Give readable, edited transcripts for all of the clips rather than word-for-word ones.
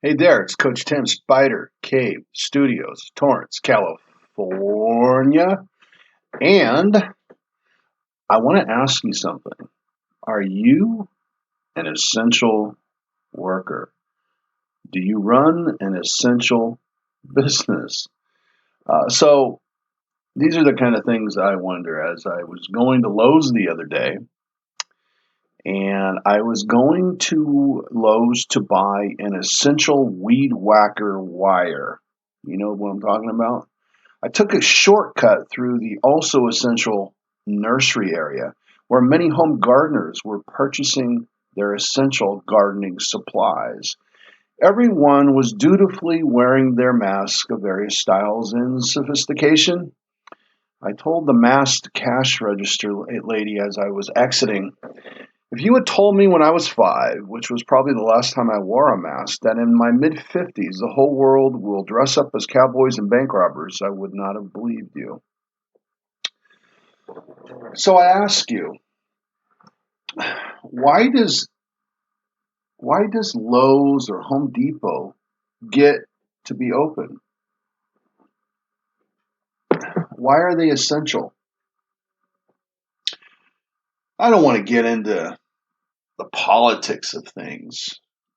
Hey there, it's Coach Tim, Spider Cave Studios, Torrance, California. And I want to ask you something. Are you an essential worker? Do you run an essential business? So these are the kind of things I wonder as I was going to Lowe's the other day. And I was going to Lowe's to buy an essential weed whacker wire. You know what I'm talking about? I took a shortcut through the also essential nursery area where many home gardeners were purchasing their essential gardening supplies. Everyone was dutifully wearing their masks of various styles and sophistication. I told the masked cash register lady as I was exiting, if you had told me when I was 5, which was probably the last time I wore a mask, that in my mid 50s the whole world will dress up as cowboys and bank robbers, I would not have believed you. So I ask you, why does why does Lowe's or Home Depot get to be open? Why are they essential? I don't want to get into the politics of things,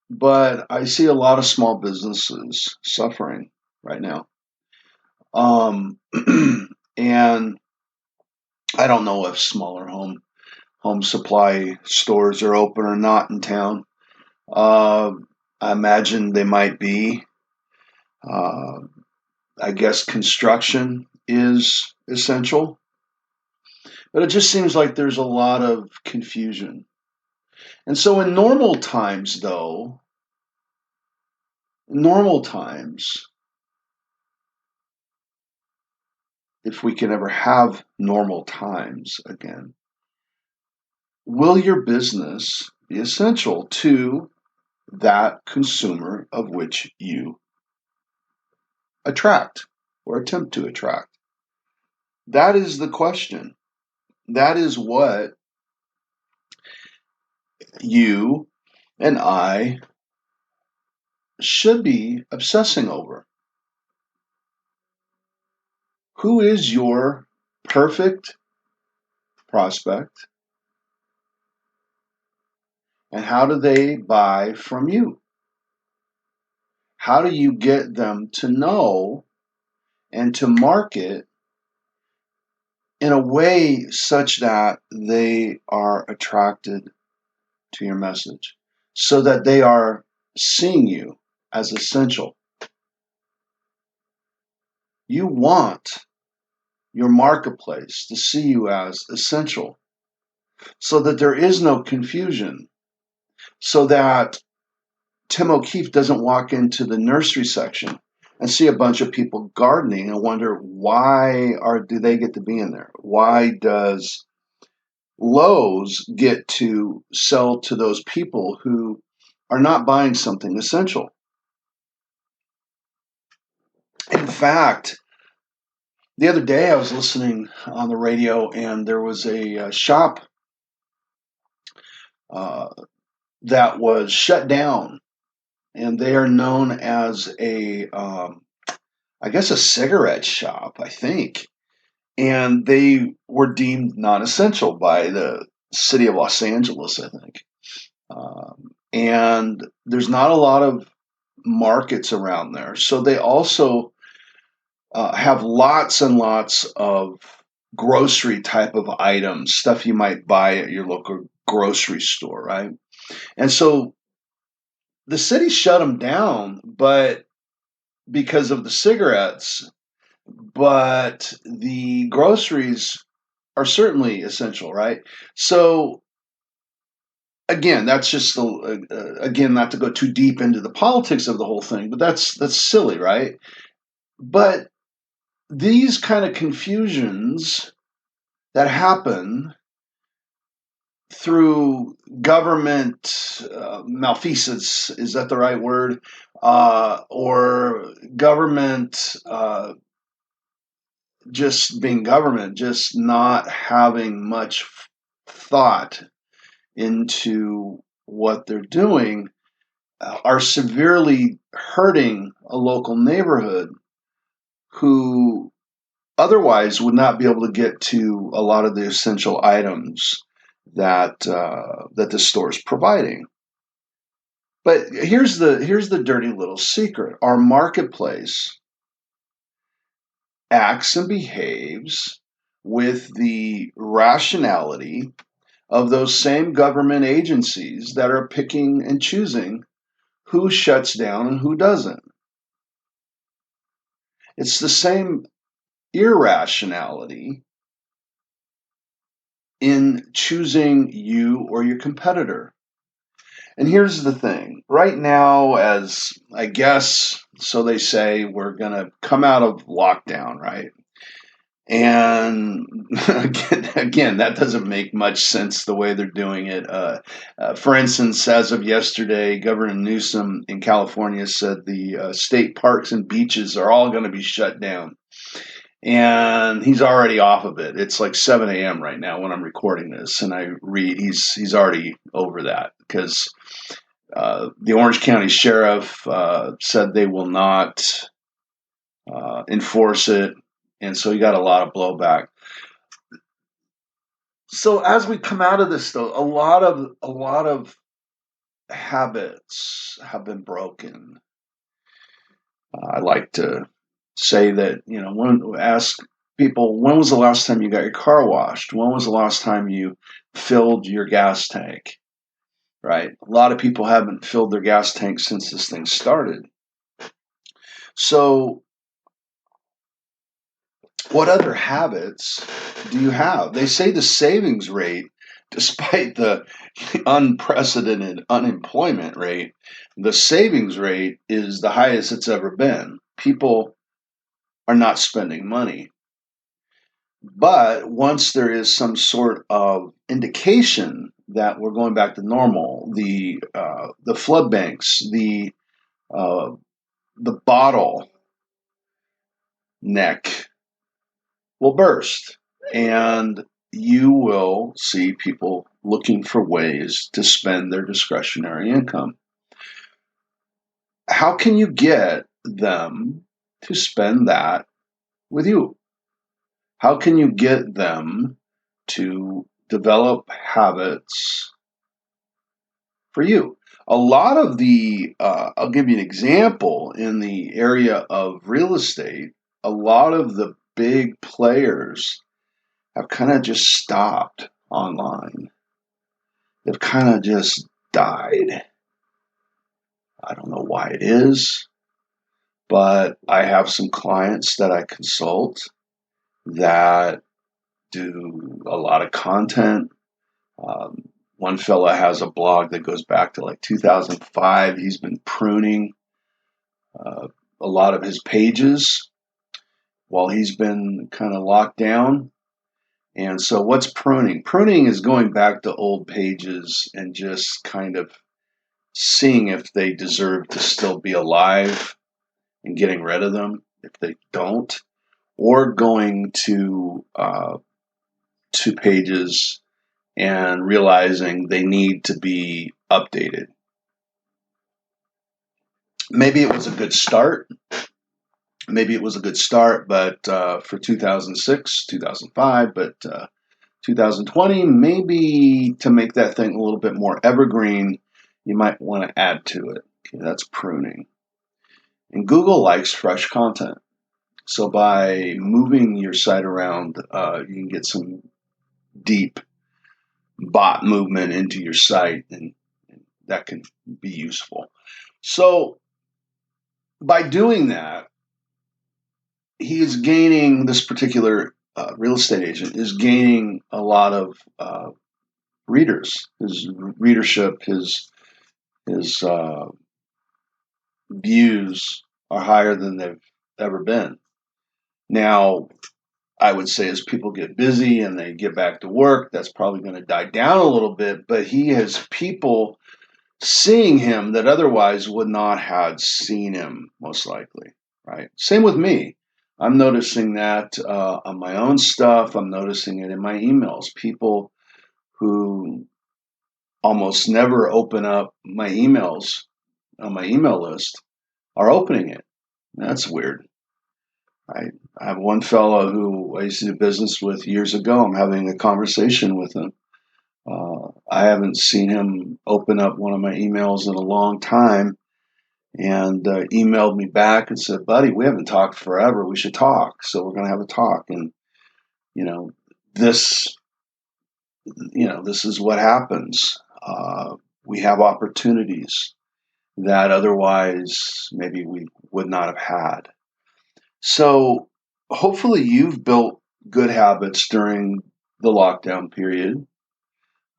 but I see a lot of small businesses suffering right now. And I don't know if smaller home supply stores are open or not in town. Uh, I imagine they might be. Uh, I guess construction is essential, but it just seems like there's a lot of confusion. And so, in normal times, though, normal times, if we can ever have normal times again, will your business be essential to that consumer of which you attract or attempt to attract? That is the question. That is what you and I should be obsessing over. Who is your perfect prospect and how do they buy from you? How do you get them to know and to market in a way such that they are attracted to your message, so that they are seeing you as essential? You want your marketplace to see you as essential so that there is no confusion, so that Tim O'Keefe doesn't walk into the nursery section and see a bunch of people gardening and wonder do they get to be in there? Why does Lowe's get to sell to those people who are not buying something essential? In fact, the other day I was listening on the radio and there was a shop uh, that was shut down, and they are known as I guess, a cigarette shop, I think, and they were deemed non-essential by the city of Los Angeles, I think. And there's not a lot of markets around there, so they also have lots and lots of grocery type of items, stuff you might buy at your local grocery store, right? And so the city shut them down, but because of the cigarettes, but the groceries are certainly essential, right? So again, that's just again, not to go too deep into the politics of the whole thing, but that's silly, right? But these kind of confusions that happen through government malfeasance, is that the right word? Or government just being government, just not having much thought into what they're doing, are severely hurting a local neighborhood who otherwise would not be able to get to a lot of the essential items that the store is providing. But here's the dirty little secret. Our marketplace acts and behaves with the rationality of those same government agencies that are picking and choosing who shuts down and who doesn't. It's the same irrationality in choosing you or your competitor. And here's the thing right now, as I guess, so they say, we're going to come out of lockdown, right? And again, that doesn't make much sense the way they're doing it. For instance, as of yesterday, Governor Newsom in California said the state parks and beaches are all going to be shut down. And he's already off of it. It's like 7 a.m. right now when I'm recording this, and I read he's already over that because the Orange County Sheriff said they will not enforce it, and so he got a lot of blowback. So as we come out of this, though, a lot of habits have been broken. I like to say that ask people, when was the last time you got your car washed? When was the last time you filled your gas tank? Right? A lot of people haven't filled their gas tank since this thing started. So what other habits do you have? They say the savings rate, despite the unprecedented unemployment rate, the savings rate is the highest it's ever been. People are not spending money. But once there is some sort of indication that we're going back to normal, the flood banks, uh, the bottle neck will burst, and you will see people looking for ways to spend their discretionary income. How can you get them to spend that with you? How can you get them to develop habits for you? A lot of I'll give you an example in the area of real estate. A lot of the big players have kind of just stopped online. They've kind of just died. I don't know why it is, but I have some clients that I consult that do a lot of content. One fella has a blog that goes back to like 2005. He's been pruning uh, a lot of his pages while he's been kind of locked down. And so, what's pruning? Pruning is going back to old pages and just kind of seeing if they deserve to still be alive and getting rid of them if they don't, or going to pages and realizing they need to be updated. Maybe it was a good start. Maybe it was a good start, but for 2006, 2005, but 2020, maybe to make that thing a little bit more evergreen, you might want to add to it. Okay, that's pruning. And Google likes fresh content. So by moving your site around, you can get some deep bot movement into your site, and that can be useful. So by doing that, he is gaining, this particular real estate agent is gaining a lot of readers. His readership, his views are higher than they've ever been. Now, I would say as people get busy and they get back to work, that's probably going to die down a little bit, but he has people seeing him that otherwise would not have seen him, most likely, right? Same with me. I'm noticing that on my own stuff. I'm noticing it in my emails. People who almost never open up my emails on my email list are opening it. That's weird. I, I have one fellow who I used to do business with years ago. I'm having a conversation with him. I haven't seen him open up one of my emails in a long time, and emailed me back and said, "Buddy, we haven't talked forever. We should talk. So we're going to have a talk." And you know, this this is what happens. We have opportunities that otherwise maybe we would not have had. So hopefully you've built good habits during the lockdown period.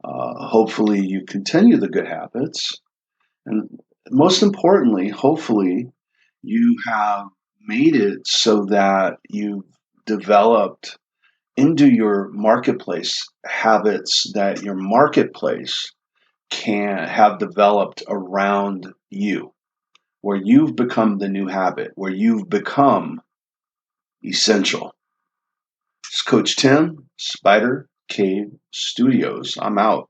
Hopefully you continue the good habits. And most importantly, hopefully you have made it so that you've developed into your marketplace habits that your marketplace can have developed around you, where you've become the new habit, where you've become essential. It's Coach Tim, Spider Cave Studios. I'm out.